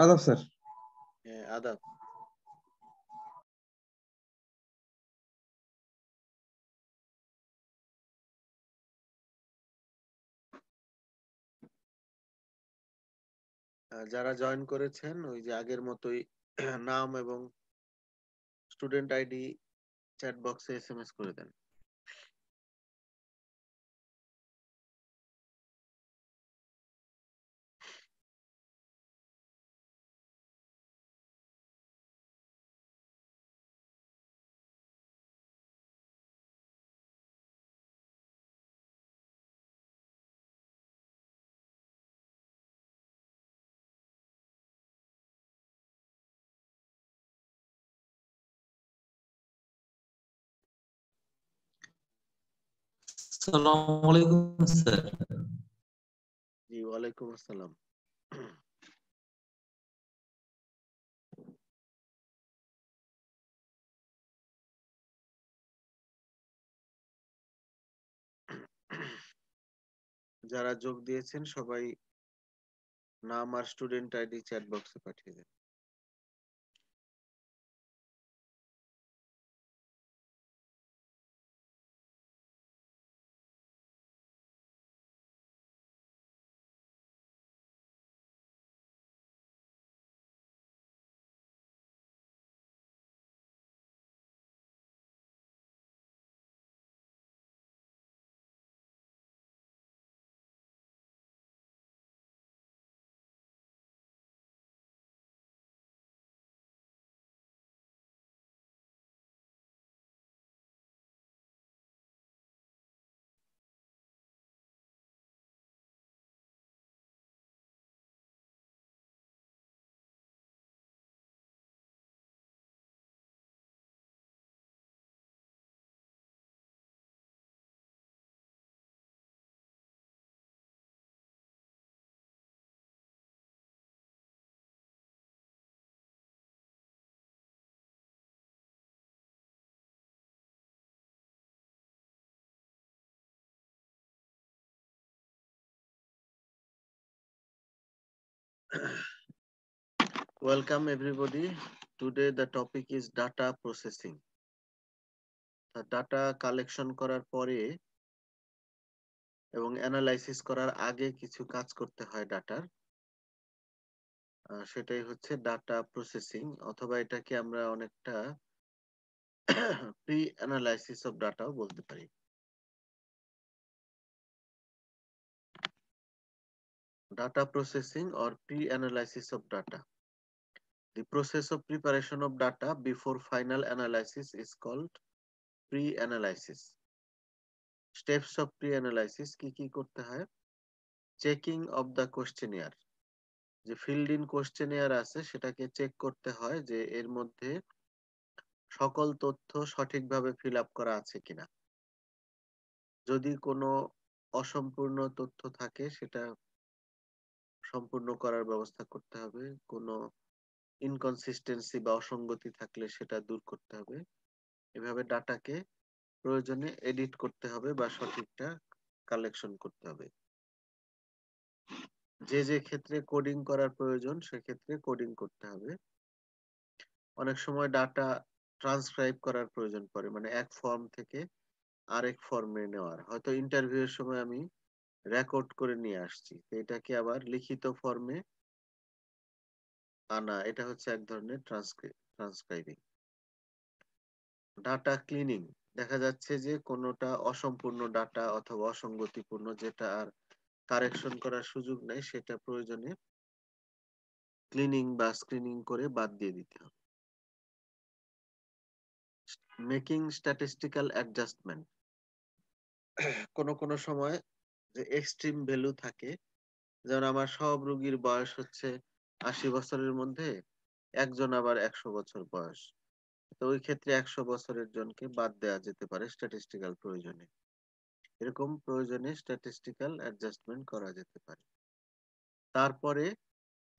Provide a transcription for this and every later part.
আদাব স্যার। হ্যাঁ, আদাব। যারা জয়েন করেছেন ওই যে আগের মতোই নাম এবং স্টুডেন্ট আইডি চ্যাট বক্সে এসএমএস করে দেন। আসসালামু আলাইকুম স্যার। জি, ওয়ালাইকুম আসসালাম। যারা যোগ দিয়েছেন সবাই নাম আর স্টুডেন্ট আইডি চ্যাট বক্সে পাঠিয়ে দেন। Welcome everybody. Today the topic is data processing. Data collection করার পরে এবং অ্যানালাইসিস করার আগে কিছু কাজ করতে হয় ডাটার, সেটাই হচ্ছে ডাটা প্রসেসিং, অথবা এটাকে আমরা অনেকটা প্রি অ্যানালাইসিস অফ ডাটাও বলতে পারি। Data processing or pre-analysis of data. The process of preparation of data before final analysis is called pre-analysis. Steps of pre-analysis কি কি করতে হয়? Checking of the questionnaire. যে ফিল্ড ইন কোয়েশ্চেনিয়ার আছে সেটাকে check করতে হয় যে এর মধ্যে সকল তথ্য সঠিকভাবে ফিল আপ করা আছে কিনা। যদি কোনো অসম্পূর্ণ তথ্য থাকে সেটা সম্পূর্ণ করার ব্যবস্থা করতে হবে। কোনো ইনকনসিস্টেন্সি বা অসঙ্গতি থাকলে সেটা দূর করতে হবে। এভাবে ডাটাকে প্রয়োজনে এডিট করতে হবে বা সঠিকটা কালেকশন করতে হবে। যে যে ক্ষেত্রে কোডিং করার প্রয়োজন সেক্ষেত্রে কোডিং করতে হবে। অনেক সময় ডাটা ট্রান্সক্রাইব করার প্রয়োজন পড়ে, মানে এক ফর্ম থেকে আরেক ফর্মে নেওয়ার। হয়তো ইন্টারভিউ এর সময় আমি রেকর্ড করে নিয়ে আসছি, তো এটাকে আবার লিখিত ফর্মে আনা, এটা হচ্ছে এক ধরনের ট্রান্সক্রাইবিং। ডাটা ক্লিনিং, দেখা যাচ্ছে যে কোনোটা অসম্পূর্ণ ডাটা অথবা অসঙ্গতিপূর্ণ যেটা আর কারেকশন করার সুযোগ নাই, সেটা প্রয়োজনে ক্লিনিং বা স্ক্রিনিং করে বাদ দিয়ে দিতে হবে। মেকিং স্ট্যাটিস্টিক্যাল অ্যাডজাস্টমেন্ট, কোন কোন সময় যে এক্সট্রিম ভ্যালু থাকে, যেমন আমার সব রোগীর বয়স হচ্ছে 80 বছরের মধ্যে, একজন আবার 100 বছর বয়স, তো ওই ক্ষেত্রে 100 বছরের জনকে বাদ দেওয়া যেতে পারে স্ট্যাটিস্টিক্যাল প্রয়োজনে। এরকম প্রয়োজনে স্ট্যাটিস্টিক্যাল অ্যাডজাস্টমেন্ট করা যেতে পারে। তারপরে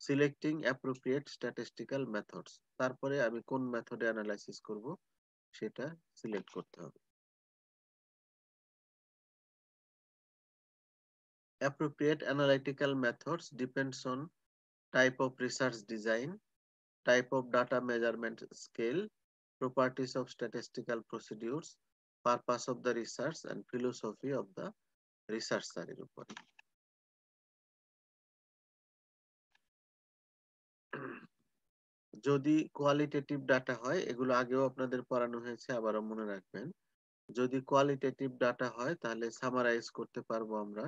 সিলেক্টিং অ্যাপ্রোপ্রিয়েট স্ট্যাটিস্টিক্যাল মেথডস, তারপরে আমি কোন মেথডে অ্যানালাইসিস করব সেটা সিলেক্ট করতে হবে। Appropriate analytical methods depends on type of research design, type of data measurement scale, properties of statistical procedures, purpose of the research, and philosophy of the researcher এর উপর। যদি কোয়ালিটেটিভ ডাটা হয়, এগুলো আগেও আপনাদের পড়ানো হয়েছে, আবারও মনে রাখবেন। যদি কোয়ালিটেটিভ ডাটা হয় তাহলে সামারাইজ করতে পারবো আমরা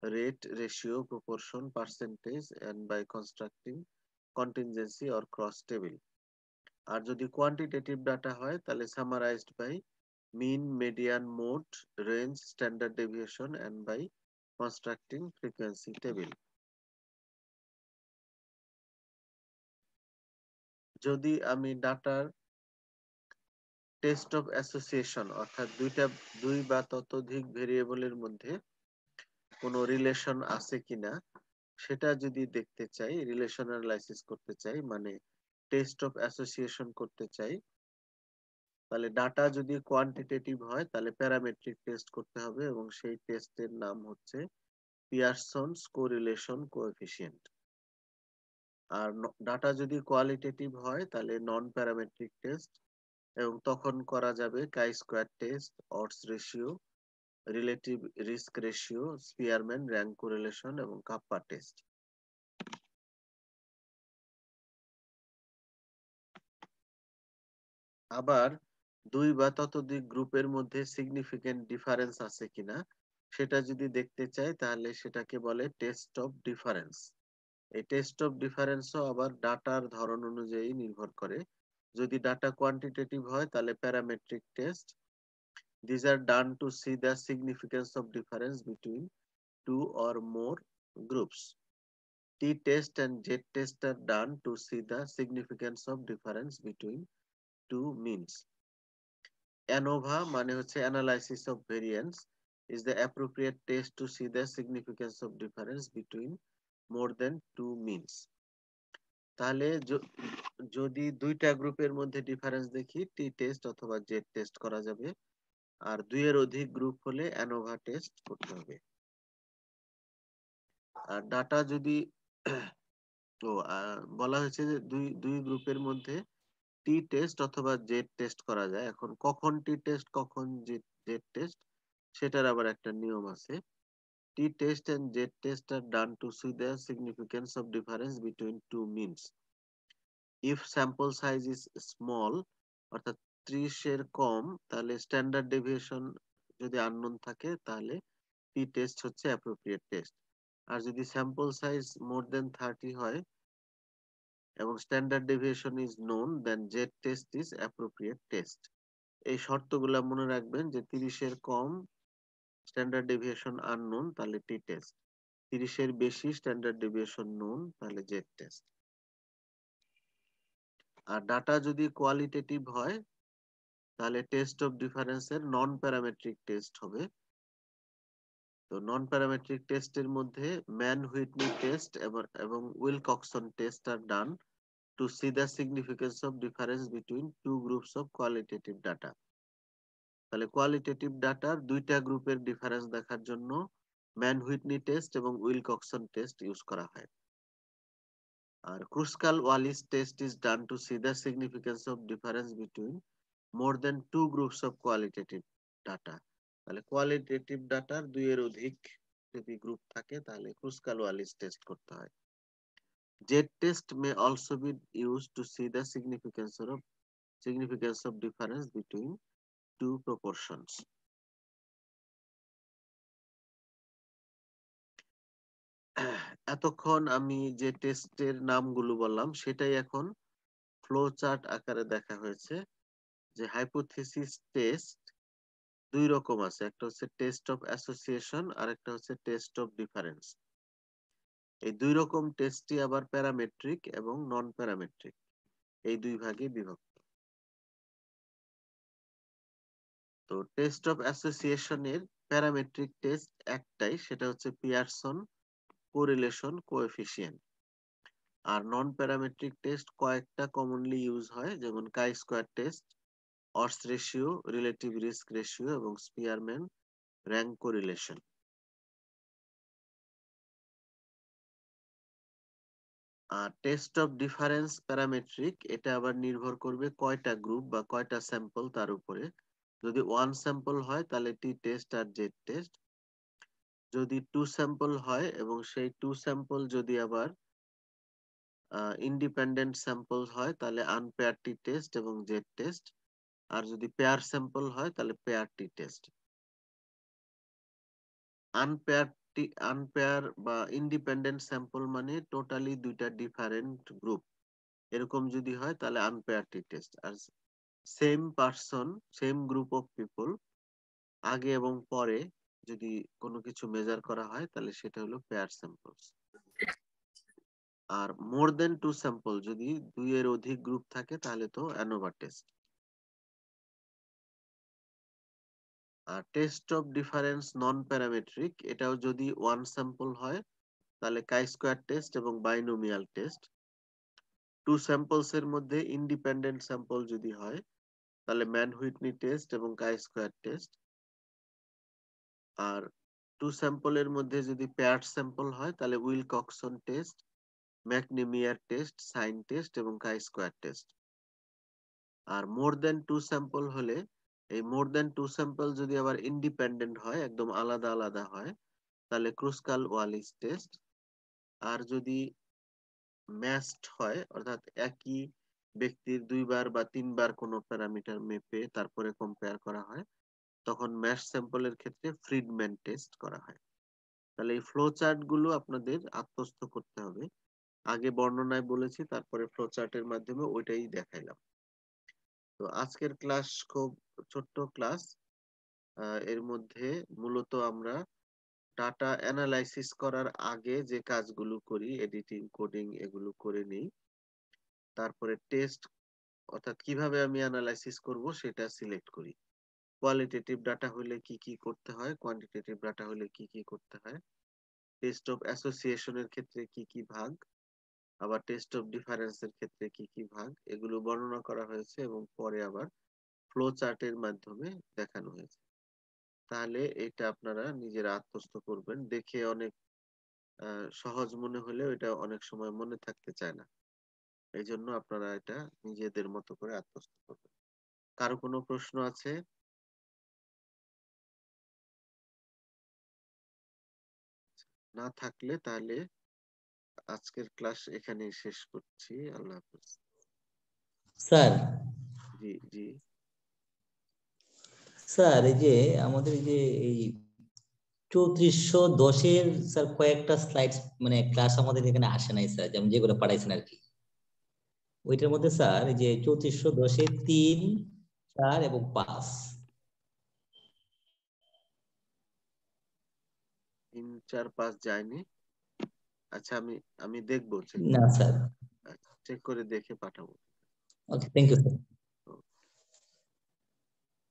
rate, ratio, proportion, percentage and by constructing contingency or cross table. আর যদি কোয়ান্টিটেটিভ ডাটা হয় তাহলে summarised by mean, median, mode, range, standard deviation and by constructing frequency table. যদি আমি ডাটার টেস্ট অফ অ্যাসোসিয়েশন অর্থাৎ দুই বা ততোধিক ভেরিয়েবলের মধ্যে কোনো রিলেশন আছে কিনা সেটা যদি দেখতে চাই, রিলেশন অ্যানালাইসিস করতে চাই, মানে টেস্ট অফ অ্যাসোসিয়েশন করতে চাই, তাহলে ডাটা যদি কোয়ান্টিটেটিভ হয় তাহলে প্যারামেট্রিক টেস্ট করতে হবে এবং সেই টেস্টের নাম হচ্ছে পিয়ারসনস কোরিলেশন কোএফিসিয়েন্ট। আর ডাটা যদি কোয়ালিটেটিভ হয় তাহলে নন প্যারামেট্রিক টেস্ট, এবং তখন করা যাবে chi square test, odds ratio, relative risk ratio, Spearman rank correlation এবং কাপ্পা টেস্ট। আবার দুই বা ততোধিক গ্রুপের মধ্যে সিগনিফিকেন্ট ডিফারেন্স আছে কিনা সেটা যদি দেখতে চাই তাহলে সেটাকে বলে টেস্ট অফ ডিফারেন্স। এই টেস্ট অফ ডিফারেন্সও আবার ডাটার ধরন অনুযায়ী নির্ভর করে। যদি ডাটা কোয়ান্টিটেটিভ হয় তাহলে parametric test. These are done to see the significance of difference between two or more groups. T-test and Z-test are done to see the significance of difference between two means. ANOVA মানে হচ্ছে analysis of variance is the appropriate test to see the significance of difference between more than two means. তাহলে যদি দুইটা গ্রুপের মধ্যে difference দেখি টি test অথবা Z test করা যাবে, আর দুইয়ের অধিক গ্রুপ হলে অ্যানোভা টেস্ট করতে হবে। আর ডাটা যদি বলা হয়েছে যে দুই গ্রুপের মধ্যে টি টেস্ট অথবা জেড টেস্ট করা যায়। এখন কখন টি টেস্ট কখন জেড টেস্ট সেটার আবার একটা নিয়ম আছে। T test and Z test R done to see the significance of difference between two means. If sample size is small অর্থাৎ 30 এর কম, তাহলে স্ট্যান্ডার্ড ডেভিয়েশন যদি আননোন থাকে তাহলে টি টেস্ট হচ্ছে অ্যাপ্রোপ্রিয়েট টেস্ট। আর যদি স্যাম্পল সাইজ মোর দেন 30 হয় এবং standard deviation is known, then z test is appropriate test. এই শর্তগুলো মনে রাখবেন যে 30 এর কম, স্ট্যান্ডার্ড ডেভিয়েশন আননোন, তাহলে টি টেস্ট। 30 এর বেশি, স্ট্যান্ডার্ড ডেভিয়েশন নোন, তাহলে জেড টেস্ট। আর ডাটা যদি কোয়ালিটেটিভ হয় তাহলে টেস্ট অফ ডিফারেন্সের নন প্যারামেট্রিক টেস্ট হবে। তো নন প্যারামেট্রিক টেস্টের মধ্যে ম্যান হুইটনি টেস্ট এবং Wilcoxon test R done to see the significance of difference between two groups of qualitative data. তাহলে কোয়ালিটেটিভ ডাটার দুইটা গ্রুপের ডিফারেন্স দেখার জন্য ম্যান হুইটনি টেস্ট এবং উইলকক্সন টেস্ট ইউজ করা হয়। আর Kruskal Wallis test is done to see the significance of difference between more than two groups of qualitative data. তাহলে কোয়ালিটেটিভ ডাটার দুইয়ের অধিক যদি গ্রুপ থাকে তাহলে ক্রুস্কাল ওয়ালিস টেস্ট করতে হয়। Z test may also be used to see the significance of difference between two proportions. এতক্ষণ আমি যে টেস্টের নামগুলো বললাম সেটাই এখন ফ্লো চার্ট আকারে দেখা হয়েছে। যে হাইপোথিসিস টেস্ট দুই রকম আছে, একটা হচ্ছে টেস্ট অফ অ্যাসোসিয়েশন আর একটা হচ্ছে টেস্ট অফ ডিফারেন্স। এই দুই রকম টেস্টই আবার প্যারামেট্রিক এবং নন প্যারামেট্রিক, এই দুই ভাগে বিভক্ত। তো টেস্ট অফ অ্যাসোসিয়েশনের প্যারামেট্রিক টেস্ট একটাই, সেটা হচ্ছে পিয়ারসন কোরিলেশন কোএফিসিয়েন্ট। আর নন প্যারামেট্রিক টেস্ট কয়েকটা কমনলি ইউজ হয়, যেমন chi square test, odds ratio, relative risk ratio এবং স্পিয়ারম্যান র্যাঙ্ক কোরিলেশন। আর টেস্ট অফ ডিফারেন্স প্যারামেট্রিক, এটা আবার নির্ভর করবে কয়টা গ্রুপ বা কয়টা স্যাম্পল তার উপরে। যদি 1 স্যাম্পল হয় তাহলে টি টেস্ট আর জেড টেস্ট। যদি 2 স্যাম্পল হয় এবং সেই 2 স্যাম্পল যদি আবার ইন্ডিপেন্ডেন্ট স্যাম্পল হয় তাহলে আনপেয়ার টি টেস্ট এবং জেড টেস্ট। আর যদি পেয়ার স্যাম্পল হয় তাহলে পেয়ার টি টেস্ট। আনপেয়ার বা ইন্ডিপেন্ডেন্ট স্যাম্পল মানে টোটালি দুইটা ডিফারেন্ট গ্রুপ, এরকম যদি হয় তাহলে আনপেয়ার টি টেস্ট। আর same person, same group of people, আগে এবং পরে যদি কোনো কিছু মেজার করা হয় তাহলে সেটা হলো পেয়ার স্যাম্পলস। আর মোর দেন 2 স্যাম্পল, যদি 2 এর অধিক গ্রুপ থাকে তাহলে তো অ্যানোভা টেস্ট। আর test of difference non parametric, এটাও যদি 1 স্যাম্পল হয় তাহলে কাই স্কয়ার টেস্ট এবং বাইনোমিয়াল টেস্ট। 2 স্যাম্পলস এর মধ্যে ইন্ডিপেন্ডেন্ট স্যাম্পল যদি হয় তাহলে ম্যান হুইটনি টেস্ট এবং কাই স্কয়ার টেস্ট। আর 2 স্যাম্পলের মধ্যে যদি পেয়ার্ড স্যাম্পল হয় তাহলে উইলকক্সন টেস্ট, ম্যাকনেমিয়ার টেস্ট, সাইন টেস্ট এবং কাই স্কয়ার টেস্ট। আর মোর দেন 2 স্যাম্পল হলে, এই মোর দেন 2 স্যাম্পল যদি আবার ইন্ডিপেন্ডেন্ট হয়, একদম আলাদা আলাদা হয়, তাহলে ক্রুস্কাল ওয়ালিস টেস্ট। আর যদি ম্যাচড হয়, অর্থাৎ একই ব্যক্তির 2 বার বা 3 বার কোনো প্যারামিটার মেপে তারপরে কম্পেয়ার করা হয়, তখন ম্যাচ স্যাম্পলের ক্ষেত্রে ফ্রিডম্যান টেস্ট করা হয়। তাহলে এই ফ্লো চার্ট গুলো আপনাদের আত্মস্থ করতে হবে। আগে বর্ণনায় বলেছি, তারপরে ফ্লো চার্টের মাধ্যমে ওইটাই দেখাইলাম। তো আজকের ক্লাস খুব ছোট্ট ক্লাস। এর মধ্যে মূলত আমরা ডাটা অ্যানালাইসিস করার আগে যে কাজগুলো করি, এডিটিং, কোডিং, এগুলো করে নিই। তারপরে টেস্ট, অর্থাৎ কিভাবে আমি অ্যানালাইসিস করব সেটা সিলেক্ট করি। কোয়ালিটেটিভ ডাটা হলে কি কি করতে হয়, কোয়ান্টিটেটিভ ডাটা হলে কি কি করতে হয়, টেস্ট অফ অ্যাসোসিয়েশনের ক্ষেত্রে কি কি ভাগ, আবার টেস্ট অফ ডিফারেন্সের ক্ষেত্রে কি কি ভাগ, এগুলো বর্ণনা করা হয়েছে এবং পরে আবার ফ্লো চার্টের মাধ্যমে দেখানো হয়েছে। তাহলে এটা আপনারা নিজেরা আত্মস্থ করবেন। দেখে অনেক সহজ মনে হলেও এটা অনেক সময় মনে থাকতে চায় না। এই জন্য আপনারা এটা নিজেদের মতো করে আত্মস্থ করবেন। কারো কোনো প্রশ্ন আছে? না থাকলে তাহলে আজকের ক্লাস এখানেই শেষ করছি। আল্লাহ হাফেজ। স্যার জি জি। স্যার এই যে আমাদের যে এই 3410-এর স্যার কয়েকটা স্লাইডস মানে ক্লাস আমাদের এখানে আসে নাই স্যার, যেমন যেগুলো পাঠাইছেন আর কি। ওইটার মধ্যে স্যার এই যে 3410-এর 3, 4 এবং 5। 3, 4, 5 যায়নি। আচ্ছা, আমি আমি দেখবো, চেক না করে। স্যার। আচ্ছা, চেক করে দেখে পাঠাবো। ওকে, থ্যাংক ইউ স্যার।